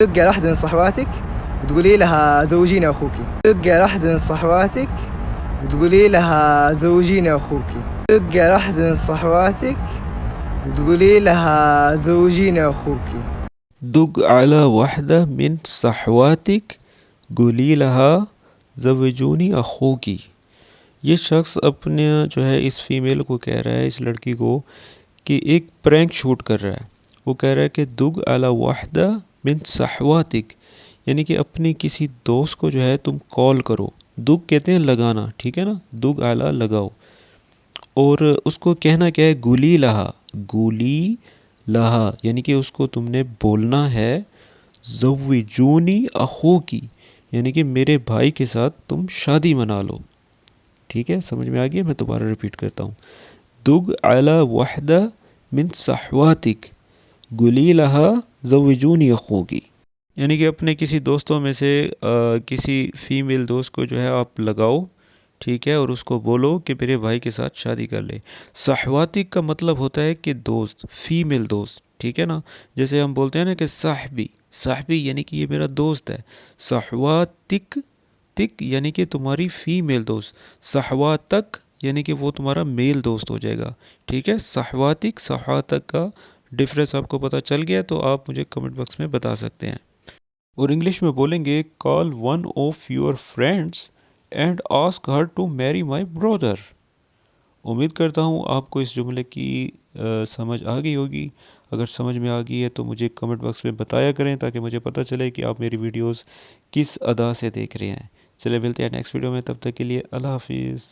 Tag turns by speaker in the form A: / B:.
A: تدق على واحدة من صحواتك وتقولي لها زوجيني أخوك. تدق على واحدة من صحواتك وتقولي لها زوجيني أخوك. تدق على واحدة من صحواتك وتقولي لها زوجيني أخوك.
B: دق على واحدة من صحواتك قولي لها زوجونی اخوکی. یہ شخص اپنے جو ہے اس فیمیل کو کہہ رہا ہے، اس لڑکی کو، کہ ایک پرینک شوٹ کر رہا ہے. وہ کہہ رہا ہے کہ دگ علی واحدہ من صحواتک، یعنی کہ اپنی کسی دوست کو جو ہے تم کال کرو. دگ کہتے ہیں لگانا، ٹھیک ہے نا، دگ علی لگاؤ. اور اس کو کہنا کیا ہے، گولی لہا، گولی لہا، یعنی کہ اس کو تم نے بولنا ہے زوجونی اخوکی، یعنی کہ میرے بھائی کے ساتھ تم شادی منا لو. ٹھیک ہے، سمجھ میں آ گیا؟ میں دوبارہ ریپیٹ کرتا ہوں. دگ علی وحدہ من صحواتک گلی لہا زوجونی اخوکی، یعنی کہ اپنے کسی دوستوں میں سے کسی فیمیل دوست کو جو ہے آپ لگاؤ، ٹھیک ہے، اور اس کو بولو کہ میرے بھائی کے ساتھ شادی کر لے. صحواتک کا مطلب ہوتا ہے کہ دوست، فیمیل دوست، ٹھیک ہے نا. جیسے ہم بولتے ہیں نا کہ صاحبی، صاحبی یعنی کہ یہ میرا دوست ہے. صحواتک، تک یعنی کہ تمہاری فیمیل دوست. صحواتک یعنی کہ وہ تمہارا میل دوست ہو جائے گا. ٹھیک ہے، صحواتک صحواتک کا ڈفرینس آپ کو پتہ چل گیا تو آپ مجھے کمنٹ باکس میں بتا سکتے ہیں. اور انگلش میں بولیں گے call one of your friends and ask her to marry my برادر. امید کرتا ہوں آپ کو اس جملے کی سمجھ آ گئی ہوگی. اگر سمجھ میں آ گئی ہے تو مجھے کمنٹ باکس میں بتایا کریں تاکہ مجھے پتہ چلے کہ آپ میری ویڈیوز کس ادا سے دیکھ رہے ہیں. چلے ملتے ہیں نیکسٹ ویڈیو میں، تب تک کے لیے اللہ حافظ.